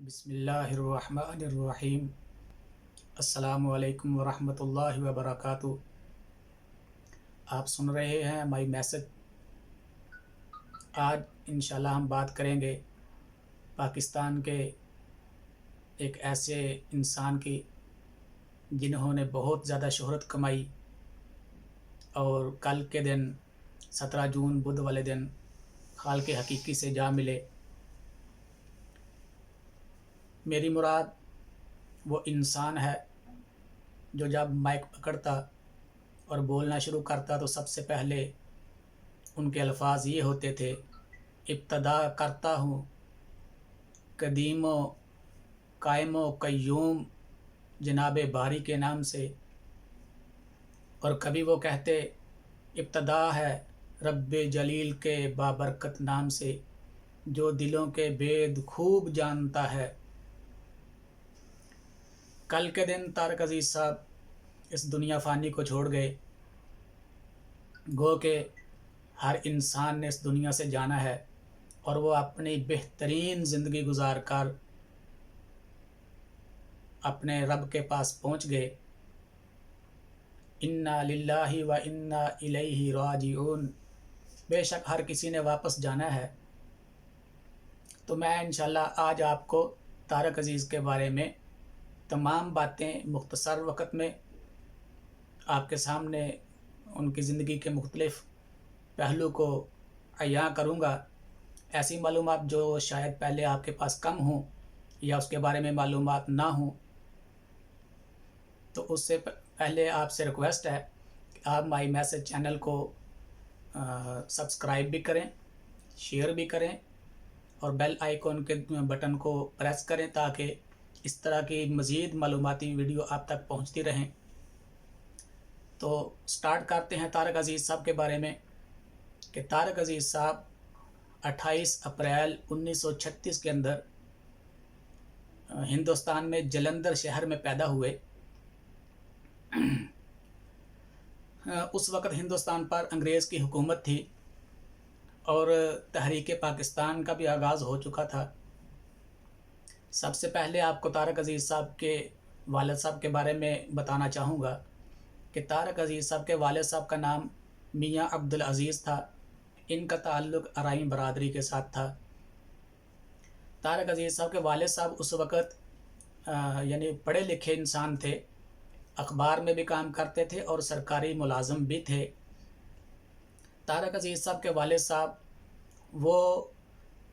बिस्मिल्लाहिर्रहमानिर्रहीम। अस्सलामु अलैकुम वरहमतुल्लाहि वबरकातुहू। आप सुन रहे हैं माई मैसेज। आज इंशाल्लाह हम बात करेंगे पाकिस्तान के एक ऐसे इंसान की जिन्होंने बहुत ज़्यादा शोहरत कमाई और कल के दिन 17 जून बुध वाले दिन खालिक हकीकी से जा मिले। मेरी मुराद वो इंसान है जो जब माइक पकड़ता और बोलना शुरू करता तो सबसे पहले उनके अल्फाज ये होते थे, इब्तदा करता हूँ कदीमो कायमो कय्यूम जनाब बारी के नाम से। और कभी वो कहते, इब्तदा है रब्बे जलील के बाबरकत नाम से, जो दिलों के भेद खूब जानता है। कल के दिन तारक अजीज़ साहब इस दुनिया फ़ानी को छोड़ गए। गो के हर इंसान ने इस दुनिया से जाना है और वो अपनी बेहतरीन ज़िंदगी गुजार कर अपने रब के पास पहुँच गए। इन्ना लिल्लाहि व इन्ना इलैहि राजिऊन। बेशक हर किसी ने वापस जाना है। तो मैं इंशाल्लाह आज आपको तारक अजीज़ के बारे में तमाम बातें मुख्तसर वक़्त में आपके सामने उनकी ज़िंदगी के मुख्तलिफ़ पहलू को अयां करूँगा। ऐसी मालूमात जो शायद पहले आपके पास कम हों या उसके बारे में मालूमात ना हों, तो उससे पहले आपसे रिक्वेस्ट है कि आप माई मैसेज चैनल को सब्सक्राइब भी करें, शेयर भी करें और बेल आइकॉन के बटन को प्रेस करें ताकि इस तरह की मज़ीद मालूमाती वीडियो आप तक पहुंचती रहें। तो स्टार्ट करते हैं तारक अजीज़ साहब के बारे में कि तारक अजीज़ साहब 28 अप्रैल 1936 के अंदर हिंदुस्तान में जलंधर शहर में पैदा हुए। उस वक़्त हिंदुस्तान पर अंग्रेज़ की हुकूमत थी और तहरीक पाकिस्तान का भी आगाज़ हो चुका था। सबसे पहले आपको तारक अजीज़ साहब के वालिद साहब के बारे में बताना चाहूँगा कि तारक अजीज़ साहब के वालिद साहब का नाम मियाँ अब्दुल अज़ीज़ था। इनका ताल्लुक़ अराइन बरादरी के साथ था। तारक अजीज़ साहब के वालिद साहब उस वक़्त यानी पढ़े लिखे इंसान थे, अखबार में भी काम करते थे और सरकारी मुलाज़िम भी थे। तारक अजीज़ साहब के वालिद साहब वो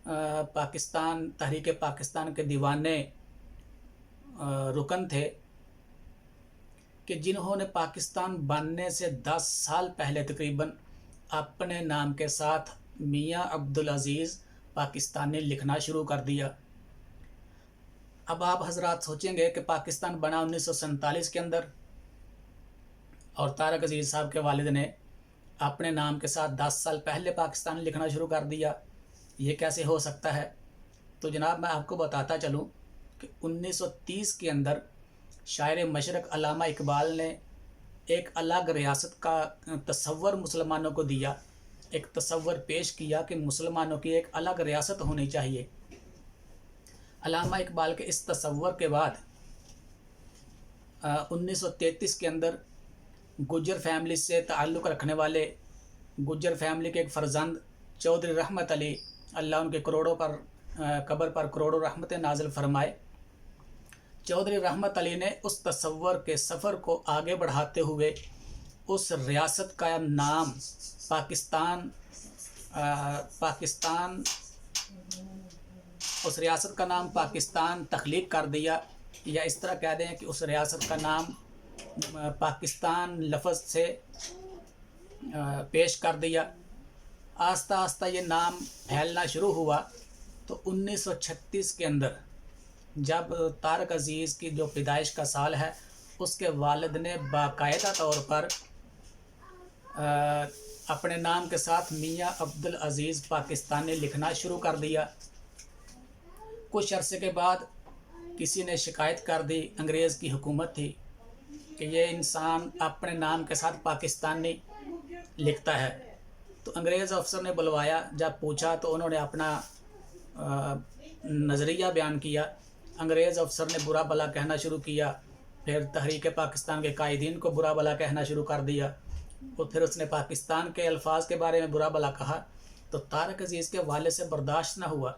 पाकिस्तान तहरीक पाकिस्तान के दीवाने रुकन थे कि जिन्होंने पाकिस्तान बनने से 10 साल पहले तकरीबन अपने नाम के साथ मियाँ अब्दुल अज़ीज़ पाकिस्तानी लिखना शुरू कर दिया। अब आप हजरात सोचेंगे कि पाकिस्तान बना 1947 के अंदर और तारक अजीज़ साहब के वालिद ने अपने नाम के साथ 10 साल पहले पाकिस्तान लिखना शुरू कर दिया, ये कैसे हो सकता है? तो जनाब मैं आपको बताता चलूँ कि 1930 के अंदर शायर मशरक़ अल्लामा इकबाल ने एक अलग रियासत का तसव्वुर मुसलमानों को दिया, एक तसव्वुर पेश किया कि मुसलमानों की एक अलग रियासत होनी चाहिए। अल्लामा इकबाल के इस तसव्वुर के बाद 1933 के अंदर गुज्जर फैमिली से ताल्लुक़ रखने वाले गुज्जर फैमिली के एक फ़र्जंद चौधरी रहमत अली, अल्लाह उनके करोड़ों पर कब्र पर करोड़ों रहमतें नाज़िल फरमाए, चौधरी रहमत अली ने उस तसव्वुर के सफ़र को आगे बढ़ाते हुए उस रियासत का नाम उस रियासत का नाम पाकिस्तान तख्लीक कर दिया, या इस तरह कह दें कि उस रियासत का नाम पाकिस्तान लफ्ज़ से पेश कर दिया। आस्ता आस्ता ये नाम फैलना शुरू हुआ। तो 1936 के अंदर जब तारक अजीज़ की जो पैदाइश का साल है, उसके वालिद ने बाकायदा तौर पर अपने नाम के साथ मियाँ अब्दुल अज़ीज़ पाकिस्तानी लिखना शुरू कर दिया। कुछ अरसे के बाद किसी ने शिकायत कर दी, अंग्रेज़ की हुकूमत थी, कि ये इंसान अपने नाम के साथ पाकिस्तानी लिखता है। तो अंग्रेज़ अफसर ने बुलवाया, जब पूछा तो उन्होंने अपना नज़रिया बयान किया انگریز افسر نے برا بھلا کہنا شروع کیا، پھر تحریک پاکستان کے قائدین کو برا بھلا کہنا شروع کر دیا، اور پھر اس نے پاکستان کے الفاظ کے بارے میں برا بھلا کہا، تو طارق عزیز کے والد سے برداشت نہ ہوا،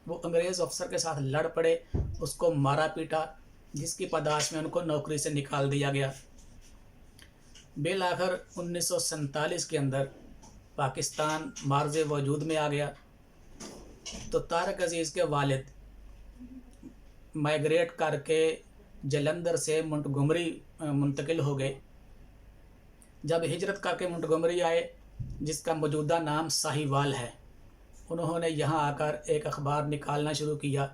وہ انگریز افسر کے ساتھ لڑ پڑے، اس کو مارا پیٹا، جس کی پاداش میں ان کو نوکری سے نکال دیا گیا۔ بالآخر 1947 کے اندر پاکستان معرض وجود میں آ گیا، تو طارق عزیز کے والد مائیگریٹ کر کے جلندھر سے منٹگمری منتقل ہو گئے۔ جب ہجرت کر کے منٹگمری آئے، جس کا موجودہ نام ساہیوال ہے، انہوں نے یہاں آ کر ایک اخبار نکالنا شروع کیا،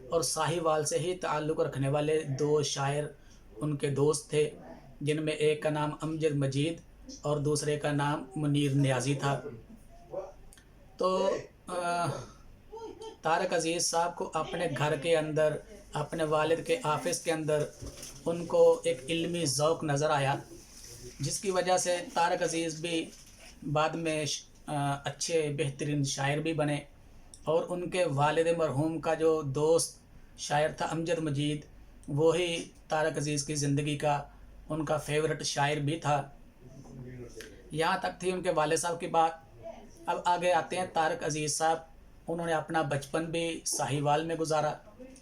اور ساہیوال سے ہی تعلق رکھنے والے 2 شاعر ان کے دوست تھے، جن میں ایک کا نام امجد مجید اور دوسرے کا نام منیر نیازی تھا۔ تو طارق عزیز صاحب کو اپنے گھر کے اندر، اپنے والد کے آفس کے اندر ان کو ایک علمی ذوق نظر آیا، جس کی وجہ سے طارق عزیز بھی بعد میں اچھے بہترین شاعر بھی بنے، اور ان کے والد مرحوم کا جو دوست شاعر تھا امجد مجید، وہی طارق عزیز کی زندگی کا ان کا فیورٹ شاعر بھی تھا۔ یہاں تک تھی ان کے والد صاحب کی بات۔ اب آگے آتے ہیں طارق عزیز صاحب۔ انہوں نے اپنا بچپن بھی ساہیوال میں گزارا،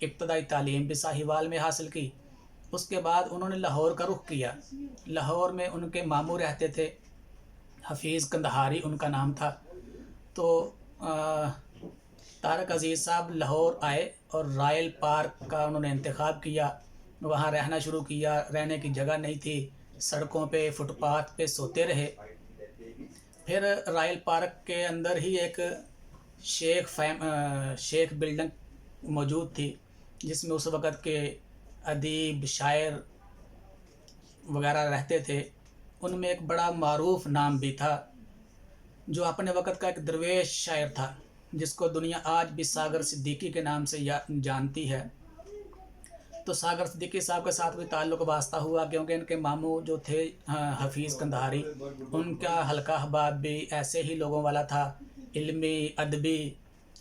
ابتدائی تعلیم بھی ساہیوال میں حاصل کی۔ اس کے بعد انہوں نے لاہور کا رخ کیا۔ لاہور میں ان کے ماموں رہتے تھے، حفیظ قندہاری ان کا نام تھا۔ تو طارق عزیز صاحب لاہور آئے اور رائل پارک کا انہوں نے انتخاب کیا، وہاں رہنا شروع کیا۔ رہنے کی جگہ نہیں تھی، سڑکوں پہ، فٹ پاتھ پہ سوتے رہے۔ پھر رائل پارک کے اندر ہی ایک شیخ بلڈنگ موجود تھی، جس میں اس وقت کے ادیب، شاعر وغیرہ رہتے تھے۔ ان میں ایک بڑا معروف نام بھی تھا، جو اپنے وقت کا ایک درویش شاعر تھا، جس کو دنیا آج بھی ساگر صدیقی کے نام سے جانتی ہے۔ تو ساگر صدیقی صاحب کے ساتھ بھی تعلق واسطہ ہوا، کیونکہ ان کے ماموں جو تھے حفیظ قندہاری، ان کا حلقہ احباب بھی ایسے ہی لوگوں والا تھا، علمی، ادبی،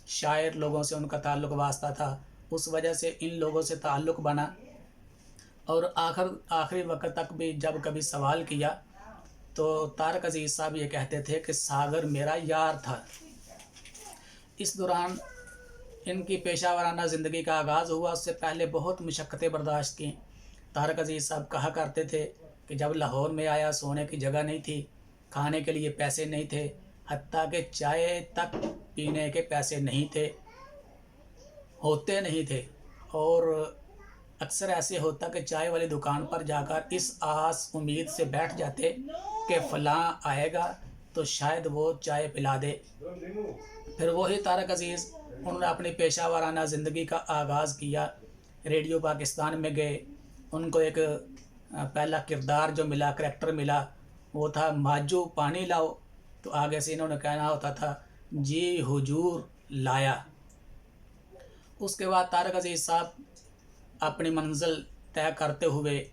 شاعر لوگوں سے ان کا تعلق واسطہ تھا۔ اس وجہ سے ان لوگوں سے تعلق بنا، اور آخری وقت تک بھی جب کبھی سوال کیا تو طارق عزیز صاحب یہ کہتے تھے کہ ساگر میرا یار تھا۔ اس دوران ان کی پیشہ ورانہ زندگی کا آغاز ہوا۔ اس سے پہلے بہت مشقتیں برداشت کیں۔ طارق عزیز صاحب کہا کرتے تھے کہ جب لاہور میں آیا، سونے کی جگہ نہیں تھی، کھانے کے لیے پیسے نہیں تھے، حتیٰ کہ چائے تک پینے کے پیسے نہیں تھے، ہوتے نہیں تھے، اور اکثر ایسے ہوتا کہ چائے والی دکان پر جا کر اس آس امید سے بیٹھ جاتے کہ فلاں آئے گا تو شاید وہ چائے پلا دے۔ پھر وہی طارق عزیز، انہوں نے اپنی پیشہ ورانہ زندگی کا آغاز کیا۔ ریڈیو پاکستان میں گئے، ان کو ایک پہلا کردار جو ملا، کریکٹر ملا، وہ تھا ماجو پانی لاؤ، تو آگے سے انہوں نے کہنا ہوتا تھا جی حضور لایا۔ اس کے بعد طارق عزیز صاحب اپنی منزل طے کرتے ہوئے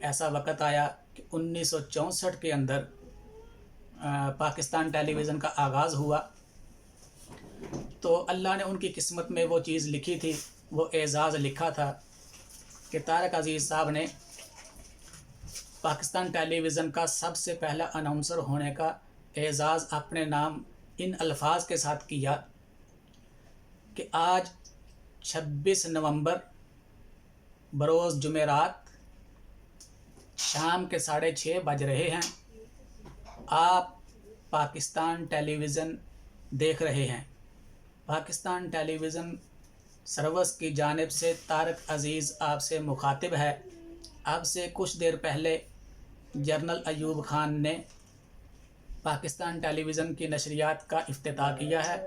ایسا وقت آیا کہ 1964 کے اندر پاکستان ٹیلی ویژن کا آغاز ہوا۔ تو اللہ نے ان کی قسمت میں وہ چیز لکھی تھی، وہ اعزاز لکھا تھا کہ طارق عزیز صاحب نے پاکستان ٹیلی ویژن کا سب سے پہلا اناؤنسر ہونے کا اعزاز اپنے نام ان الفاظ کے ساتھ کیا کہ آج 26 نومبر بروز جمعرات شام کے 6:30 بج رہے ہیں، آپ پاکستان ٹیلی ویژن دیکھ رہے ہیں۔ پاکستان ٹیلی ویژن سروس کی جانب سے طارق عزیز آپ سے مخاطب ہے۔ اب سے کچھ دیر پہلے جنرل ایوب خان نے پاکستان ٹیلی ویژن کی نشریات کا افتتاح کیا ہے،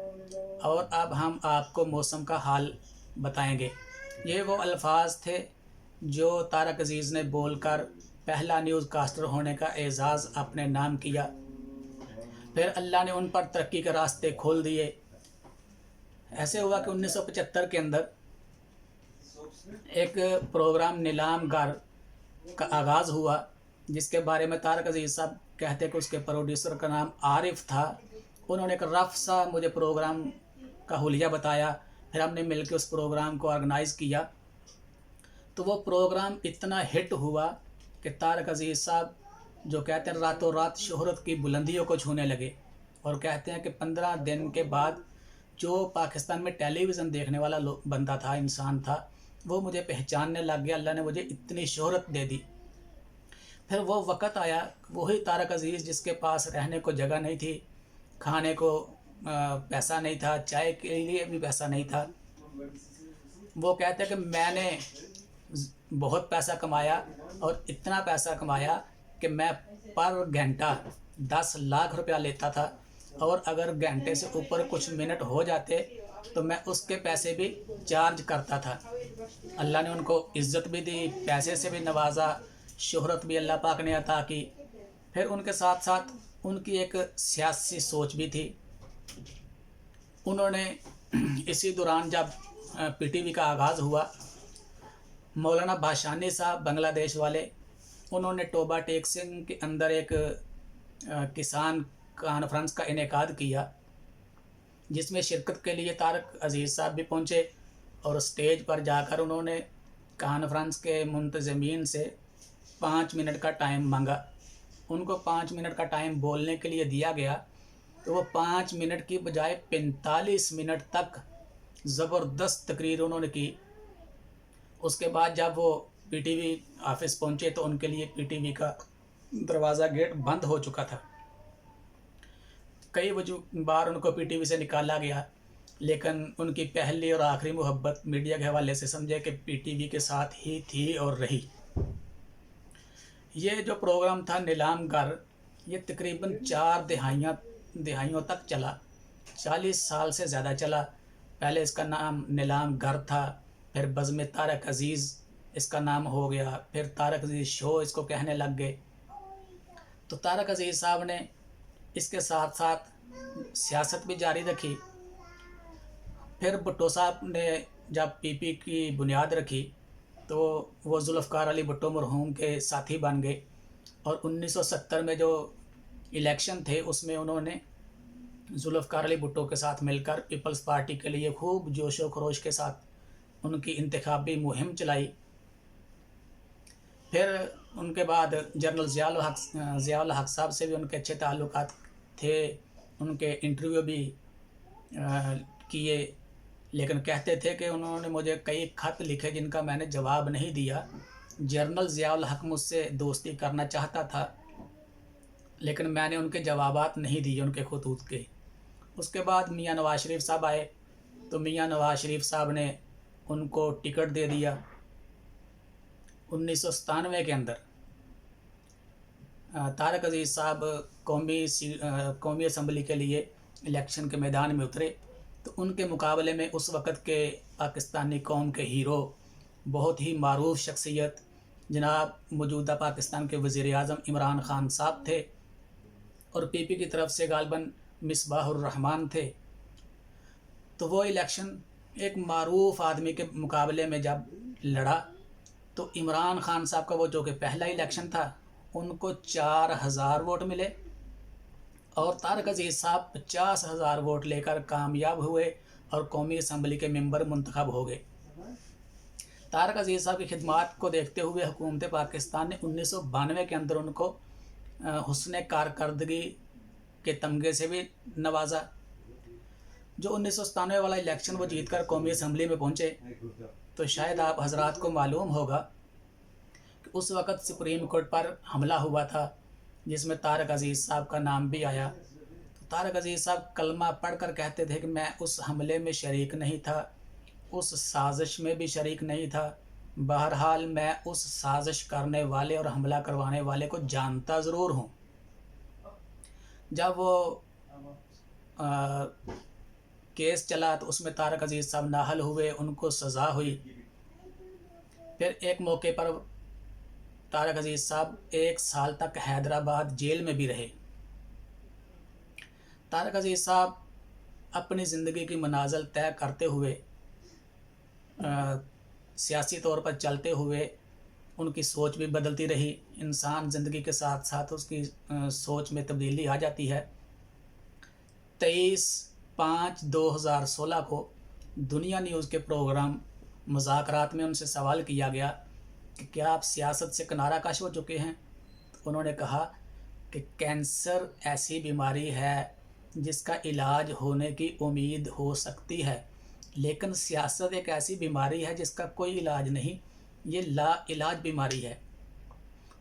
اور اب ہم آپ کو موسم کا حال بتائیں گے۔ یہ وہ الفاظ تھے جو طارق عزیز نے بول کر پہلا نیوز کاسٹر ہونے کا اعزاز اپنے نام کیا۔ پھر اللہ نے ان پر ترقی کے راستے کھول دیے۔ ایسے ہوا کہ 1975 کے اندر ایک پروگرام نیلام گر کا آغاز ہوا، جس کے بارے میں طارق عزیز صاحب کہتے کہ اس کے پروڈیوسر کا نام عارف تھا۔ انہوں نے ایک رف سا مجھے پروگرام کا حلیہ بتایا، پھر ہم نے مل کے اس پروگرام کو آرگنائز کیا، तो वो प्रोग्राम इतना हिट हुआ कि तारक अजीज़ साहब जो कहते हैं रातों रात शोहरत की बुलंदियों को छूने लगे। और कहते हैं कि 15 दिन के बाद जो पाकिस्तान में टेलीविज़न देखने वाला बंदा था, इंसान था, वो मुझे पहचानने लग गया। अल्लाह ने मुझे इतनी शोहरत दे दी। फिर वो वक़्त आया, वही तारक अजीज़ जिसके पास रहने को जगह नहीं थी, खाने को पैसा नहीं था, चाय के लिए भी पैसा नहीं था। वो कहते हैं कि मैंने बहुत पैसा कमाया और इतना पैसा कमाया कि मैं पर घंटा 10 लाख रुपया लेता था, और अगर घंटे से ऊपर कुछ मिनट हो जाते तो मैं उसके पैसे भी चार्ज करता था। अल्लाह ने उनको इज़्ज़त भी दी, पैसे से भी नवाजा, शोहरत भी अल्लाह पाक ने अता की। फिर उनके साथ साथ उनकी एक सियासी सोच भी थी। उन्होंने इसी दौरान जब पीटीवी का आगाज़ हुआ, मौलाना भाषानी साहब बांग्लादेश वाले, उन्होंने टोबा टेक सिंह के अंदर एक किसान कॉन्फ्रेंस का इनेकाद किया, जिसमें शिरकत के लिए तारक अजीज़ साहब भी पहुंचे। और स्टेज पर जाकर उन्होंने कॉन्फ्रेंस के मुंतज़मीन से 5 मिनट का टाइम मांगा। उनको 5 मिनट का टाइम बोलने के लिए दिया गया, तो वो 5 मिनट की बजाय 45 मिनट तक ज़बरदस्त तकरीर उन्होंने की। उसके बाद जब वो पीटीवी ऑफिस पहुंचे तो उनके लिए पीटीवी का दरवाज़ा गेट बंद हो चुका था। कई बार उनको पीटीवी से निकाला गया, लेकिन उनकी पहली और आखिरी मोहब्बत मीडिया के हवाले से समझे कि पीटीवी के साथ ही थी और रही। ये जो प्रोग्राम था नीलाम गर, ये तकरीबन 4 दहाइयों तक चला, 40 साल से ज़्यादा चला। पहले इसका नाम नीलाम गर था, फिर बज़्म तारक अजीज़ इसका नाम हो गया, फिर तारक अजीज़ शो इसको कहने लग गए। तो तारक अजीज़ साहब ने इसके साथ साथ सियासत भी जारी रखी। फिर भुट्टो साहब ने जब पीपी की बुनियाद रखी तो वो जुल्फ़कार अली भुट्टो मरहूम के साथी बन गए, और 1970 में जो इलेक्शन थे उसमें उन्होंने जुल्फ़कार अली भुट्टो के साथ मिलकर पीपल्स पार्टी के लिए खूब जोश व खरोश के साथ उनकी इंतखाबी मुहिम चलाई। फिर उनके बाद जनरल ज़ियाउल हक साहब से भी उनके अच्छे ताल्लुकात थे, उनके इंटरव्यू भी किए, लेकिन कहते थे कि उन्होंने मुझे कई ख़त लिखे जिनका मैंने जवाब नहीं दिया। जनरल ज़ियाउल हक मुझसे दोस्ती करना चाहता था, लेकिन मैंने उनके जवाबात नहीं दिए उनके खतूत के। उसके बाद मियाँ नवाज़ शरीफ साहब आए, तो मियाँ नवाज़ शरीफ साहब ने उनको टिकट दे दिया 1997 के अंदर। तारक अजीज़ साहब कौमी असम्बली के लिए इलेक्शन के मैदान में उतरे, तो उनके मुकाबले में उस वक़्त के पाकिस्तानी कौम के हीरो, बहुत ही मारूफ शख्सियत जनाब मौजूदा पाकिस्तान के वज़ीर-ए-आज़म इमरान ख़ान साहब थे, और पीपी की तरफ से गालिबन मिसबाहुर रहमान थे। तो वो इलेक्शन एक मारूफ आदमी के मुकाबले में जब लड़ा, तो इमरान ख़ान साहब का वो जो कि पहला इलेक्शन था, उनको 4000 वोट मिले, और तारक अजीज़ साहब 50,000 वोट लेकर कामयाब हुए और कौमी असम्बली के मेंबर मुंतखब हो गए। तारक अजीज़ साहब की खिदमात को देखते हुए हुकूमत पाकिस्तान ने 1992 के अंदर उनको हुस्न कारकर्दगी के तमगे से भी नवाजा। जो 1997 वाला इलेक्शन वो जीत कर कौमी असम्बली में पहुँचे, तो शायद आप हजरात को मालूम होगा कि उस वक़्त सुप्रीम कोर्ट पर हमला हुआ था, जिसमें तारक अजीज़ साहब का नाम भी आया। तो तारक अजीज़ साहब कलमा पढ़ कर कहते थे कि मैं उस हमले में शरीक नहीं था, उस साजिश में भी शरीक नहीं था। बहरहाल मैं उस साजिश करने वाले और हमला करवाने वाले को जानता ज़रूर हूँ। जब वो केस चला तो उसमें तारक अजीज़ साहब नाअहल हुए, उनको सज़ा हुई। फिर एक मौके पर तारक अजीज़ साहब 1 साल तक हैदराबाद जेल में भी रहे। तारक अजीज़ साहब अपनी ज़िंदगी की मनाज़िल तय करते हुए, सियासी तौर पर चलते हुए, उनकी सोच भी बदलती रही। इंसान ज़िंदगी के साथ साथ उसकी सोच में तब्दीली आ जाती है। 23/5/2016 को दुनिया न्यूज़ के प्रोग्राम मुज़ाकरात में उनसे सवाल किया गया کہ کیا آپ سیاست سے کنارہ کش ہو چکے ہیں؟ تو انہوں نے کہا کہ کینسر ایسی بیماری ہے جس کا علاج ہونے کی امید ہو سکتی ہے، لیکن سیاست ایک ایسی بیماری ہے جس کا کوئی علاج نہیں، یہ لا علاج بیماری ہے۔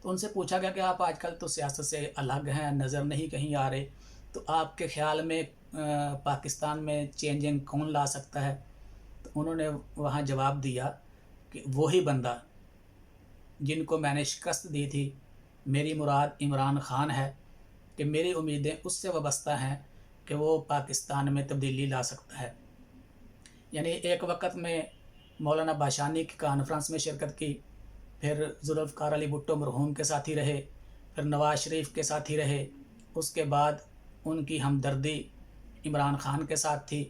تو ان سے پوچھا گیا کہ آپ آج کل تو سیاست سے الگ ہیں، نظر نہیں کہیں آ رہے، تو آپ کے خیال میں پاکستان میں چینجنگ کون لا سکتا ہے؟ تو انہوں نے وہاں جواب دیا کہ وہی بندہ جن کو میں نے شکست دی تھی، میری مراد عمران خان ہے، کہ میری امیدیں اس سے وابستہ ہیں کہ وہ پاکستان میں تبدیلی لا سکتا ہے۔ یعنی ایک وقت میں مولانا باشانی کی کانفرنس میں شرکت کی، پھر ذوالفقار علی بھٹو مرحوم کے ساتھ ہی رہے، پھر نواز شریف کے ساتھ ہی رہے، اس کے بعد ان کی ہمدردی عمران خان کے ساتھ تھی،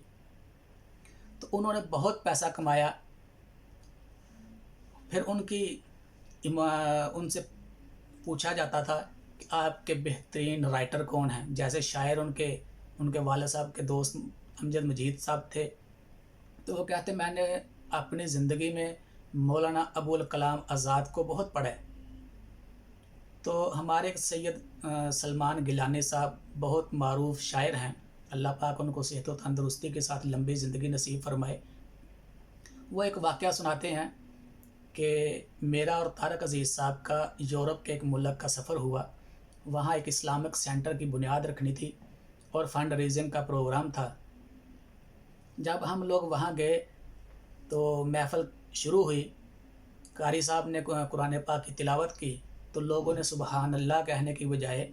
تو انہوں نے بہت پیسہ کمایا۔ پھر ان سے پوچھا جاتا تھا کہ آپ کے بہترین رائٹر کون ہیں؟ جیسے شاعر ان کے والد صاحب کے دوست امجد مجید صاحب تھے، تو وہ کہتے میں نے اپنی زندگی میں مولانا ابوالکلام آزاد کو بہت پڑھا ہے۔ تو ہمارے سید سلمان گیلانی صاحب بہت معروف شاعر ہیں، اللہ پاک ان کو صحت و تندرستی کے ساتھ لمبی زندگی نصیب فرمائے۔ وہ ایک واقعہ سناتے ہیں کہ میرا اور طارق عزیز صاحب کا یورپ کے ایک ملک کا سفر ہوا، وہاں ایک اسلامک سینٹر کی بنیاد رکھنی تھی اور فنڈ ریزنگ کا پروگرام تھا۔ جب ہم لوگ وہاں گئے تو محفل شروع ہوئی، قاری صاحب نے قرآن پاک کی تلاوت کی، تو لوگوں نے سبحان اللہ کہنے کی بجائے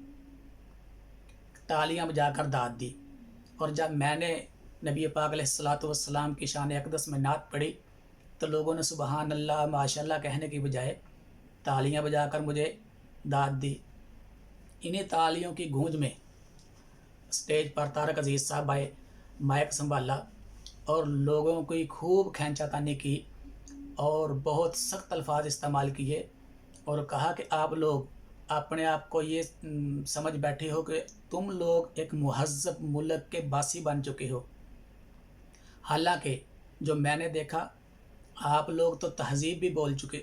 تالیاں بجا کر داد دی، اور جب میں نے نبی پاک علیہ الصلوۃ والسلام کی شان اقدس میں نعت پڑھی تو لوگوں نے سبحان اللہ ماشاء اللہ کہنے کی بجائے تالیاں بجا کر مجھے داد دی۔ انہیں تالیوں کی گونج میں اسٹیج پر طارق عزیز صاحب آئے، مائک سنبھالا اور لوگوں کی خوب کھینچا تانی کی اور بہت سخت الفاظ استعمال کیے، اور کہا کہ آپ لوگ اپنے آپ کو یہ سمجھ بیٹھے ہو کہ تم لوگ ایک مہذب ملک کے باسی بن چکے ہو، حالانکہ جو میں نے دیکھا آپ لوگ تو تہذیب بھی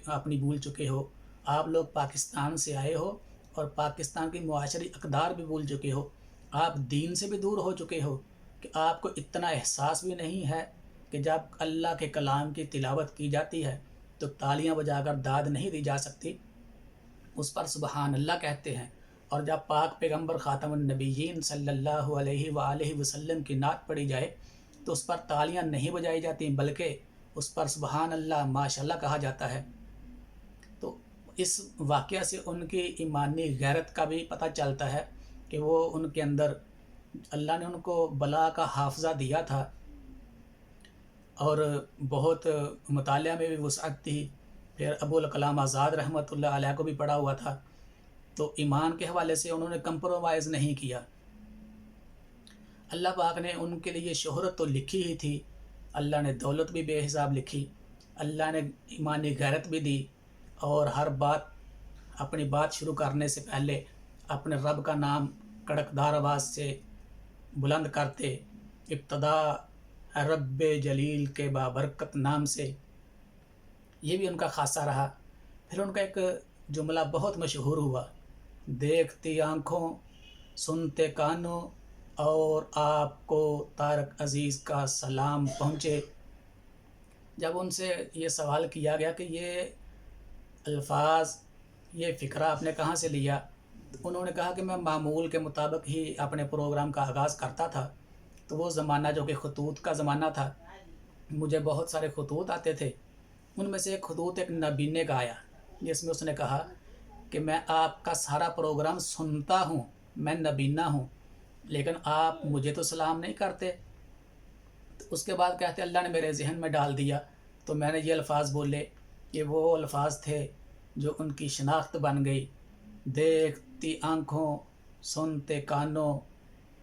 اپنی بھول چکے ہو، آپ لوگ پاکستان سے آئے ہو اور پاکستان کی معاشری اقدار بھی بھول چکے ہو، آپ دین سے بھی دور ہو چکے ہو کہ آپ کو اتنا احساس بھی نہیں ہے کہ جب اللہ کے کلام کی تلاوت کی جاتی ہے تو تالیاں بجا کر داد نہیں دی جا سکتی، اس پر سبحان اللہ کہتے ہیں، اور جب پاک پیغمبر خاتم النبیین صلی اللہ علیہ وآلہ وسلم کی نعت پڑھی جائے تو اس پر تالیاں نہیں بجائی جاتی بلکہ اس پر سبحان اللہ ماشاء اللہ کہا جاتا ہے۔ تو اس واقعہ سے ان کی ایمانی غیرت کا بھی پتہ چلتا ہے کہ وہ ان کے اندر اللہ نے ان کو بلا کا حافظہ دیا تھا اور بہت مطالعہ میں بھی وسعت تھی۔ پھر ابوالکلام آزاد رحمۃ اللہ علیہ کو بھی پڑھا ہوا تھا، تو ایمان کے حوالے سے انہوں نے کمپرومائز نہیں کیا۔ اللہ پاک نے ان کے لیے شہرت تو لکھی ہی تھی، اللہ نے دولت بھی بے حساب لکھی، اللہ نے ایمانی غیرت بھی دی، اور ہر بات اپنی بات شروع کرنے سے پہلے اپنے رب کا نام کڑکدار آواز سے بلند کرتے، ابتدا رب جلیل کے بابرکت نام سے، یہ بھی ان کا خاصہ رہا۔ پھر ان کا ایک جملہ بہت مشہور ہوا، دیکھتی آنکھوں سنتے کانوں اور آپ کو طارق عزیز کا سلام پہنچے۔ جب ان سے یہ سوال کیا گیا کہ یہ الفاظ، یہ فقرہ آپ نے کہاں سے لیا، تو انہوں نے کہا کہ میں معمول کے مطابق ہی اپنے پروگرام کا آغاز کرتا تھا، تو وہ زمانہ جو کہ خطوط کا زمانہ تھا، مجھے بہت سارے خطوط آتے تھے، ان میں سے ایک خطوط ایک نبینے کا آیا جس میں اس نے کہا کہ میں آپ کا سارا پروگرام سنتا ہوں، میں نبینا ہوں، لیکن آپ مجھے تو سلام نہیں کرتے۔ تو اس کے بعد کہتے اللہ نے میرے ذہن میں ڈال دیا تو میں نے یہ الفاظ بولے، یہ وہ الفاظ تھے جو ان کی شناخت بن گئی، دیکھتی آنکھوں سنتے کانوں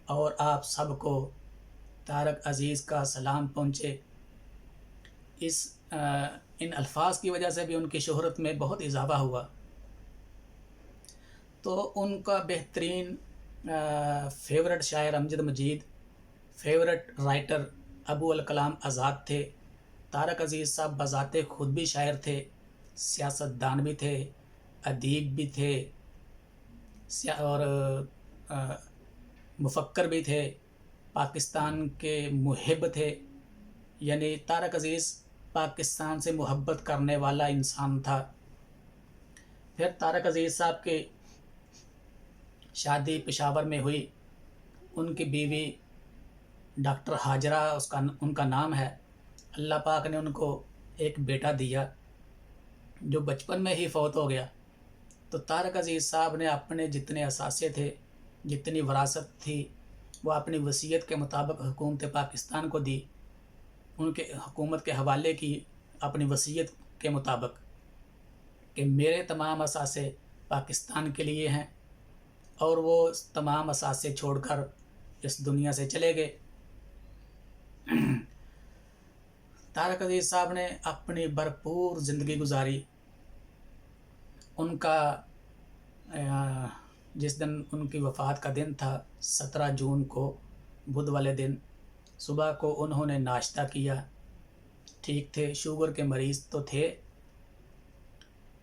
اور آپ سب کو طارق عزیز کا سلام پہنچے۔ ان الفاظ کی وجہ سے بھی ان کی شہرت میں بہت اضافہ ہوا۔ تو ان کا بہترین فیورٹ شاعر امجد مجید، فیورٹ رائٹر ابوالکلام آزاد تھے۔ طارق عزیز صاحب بذات خود بھی شاعر تھے، सियासतदान भी थे, अदीब भी थे और मुफक्कर भी थे, पाकिस्तान के मुहिब थे। यानी तारक अज़ीज़ पाकिस्तान से मोहब्बत करने वाला इंसान था। फिर तारक अज़ीज़ साहब की शादी पेशावर में हुई। उनकी बीवी डॉक्टर हाजरा उनका नाम है। अल्लाह पाक ने उनको एक बेटा दिया जो बचपन में ही फौत हो गया। तो तारक अज़ीज़ साहब ने अपने जितने असासे थे, जितनी विरासत थी, वो अपनी वसीयत के मुताबिक हुकूमत पाकिस्तान को दी। उनके हुकूमत के हवाले की अपनी वसीयत के मुताबिक कि मेरे तमाम असासे पाकिस्तान के लिए हैं, और वो तमाम असासे छोड़कर इस दुनिया से चले गए। तारक अज़ीज़ साहब ने अपनी भरपूर ज़िंदगी गुजारी। उनका जिस दिन उनकी वफ़ात का दिन था 17 जून को, बुध वाले दिन सुबह को उन्होंने नाश्ता किया। ठीक थे, शुगर के मरीज़ तो थे,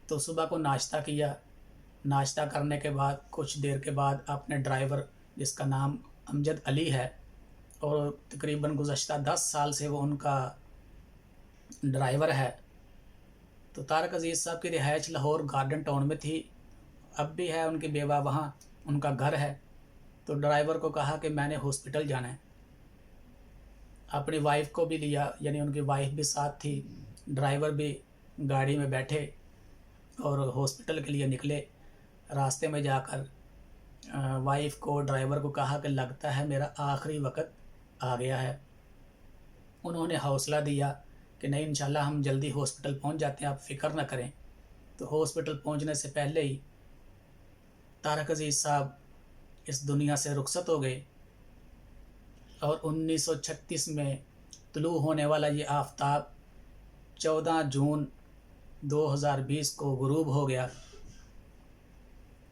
तो सुबह को नाश्ता किया। नाश्ता करने के बाद कुछ देर के बाद अपने ड्राइवर, जिसका नाम अमजद अली है और तकरीबन गुज़श्ता 10 साल से वो उनका ड्राइवर है। तो तारक अज़ीज़ साहब की रिहाइश लाहौर गार्डन टाउन में थी, अब भी है। उनकी बेवा वहाँ उनका घर है। तो ड्राइवर को कहा कि मैंने हॉस्पिटल जाना है। अपनी वाइफ को भी लिया, यानी उनकी वाइफ भी साथ थी। ड्राइवर भी गाड़ी में बैठे और हॉस्पिटल के लिए निकले। रास्ते में जाकर वाइफ को, ड्राइवर को कहा कि लगता है मेरा आखिरी वक्त आ गया है। उन्होंने हौसला दिया कि नहीं, इंशाल्लाह हम जल्दी हॉस्पिटल पहुंच जाते हैं, आप फ़िक्र ना करें। तो हॉस्पिटल पहुंचने से पहले ही तारक अज़ीज़ साहब इस दुनिया से रुखसत हो गए। और 1936 में तुलू होने वाला ये आफ़ताब 14 जून 2020 को गुरूब हो गया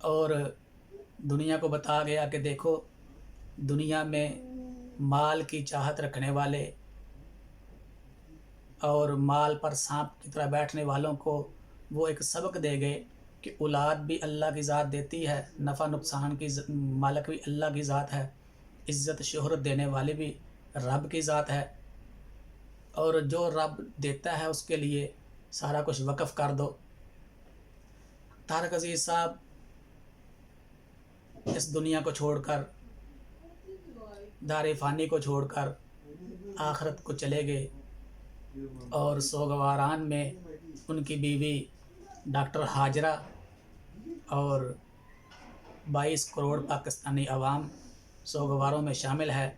और दुनिया को बता गया कि देखो, दुनिया में माल की चाहत रखने वाले और माल पर सांप की तरह बैठने वालों को वो एक सबक दे गए कि औलाद भी अल्लाह की ज़ात देती है, नफ़ा नुकसान की मालिक भी अल्लाह की ज़ात है, इज़्ज़त शोहरत देने वाली भी रब की ज़ात है, और जो रब देता है उसके लिए सारा कुछ वक़्फ़ कर दो। तारक अज़ीज़ साहब इस दुनिया को छोड़कर, दार फ़ानी को छोड़कर आखिरत को चले गए। और सोगवारान में उनकी बीवी डॉक्टर हाजरा और 22 करोड़ पाकिस्तानी अवाम सोगवारों में शामिल है।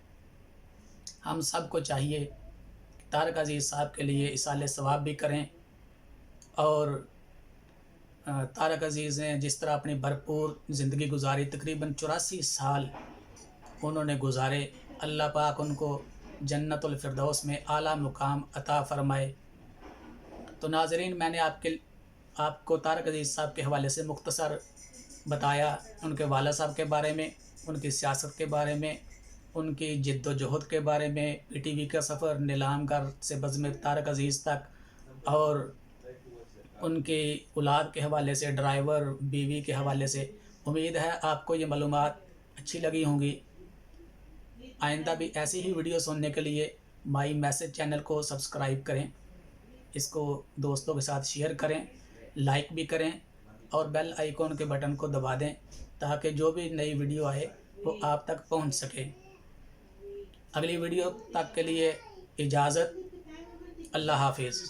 हम सब को चाहिए तारक अज़ीज़ साहब के लिए इसाले सवाब भी करें। और तारक अज़ीज़ ने जिस तरह अपनी भरपूर ज़िंदगी गुजारी, तकरीबन 84 साल उन्होंने गुजारे, अल्लाह पाक उनको जन्नतुल फिरदौस में आला मुकाम अता फ़रमाए। तो नाज़रीन, मैंने आपको तारक अज़ीज़ साहब के हवाले से मुख्तसर बताया, उनके वाला साहब के बारे में, उनकी सियासत के बारे में, उनकी जिद्दोजहद के बारे में, PTV का सफ़र नीलामगर से बज़्म तारक अज़ीज़ तक, और उनकी औलाद के हवाले से, ड्राइवर, बीवी के हवाले से। उम्मीद है आपको ये मालूमात अच्छी लगी होंगी। आइंदा भी ऐसी ही वीडियो सुनने के लिए माई मैसेज चैनल को सब्सक्राइब करें, इसको दोस्तों के साथ शेयर करें, लाइक भी करें और बेल आइकॉन के बटन को दबा दें ताकि जो भी नई वीडियो आए वो आप तक पहुंच सके। अगली वीडियो तक के लिए इजाज़त। अल्लाह हाफिज़।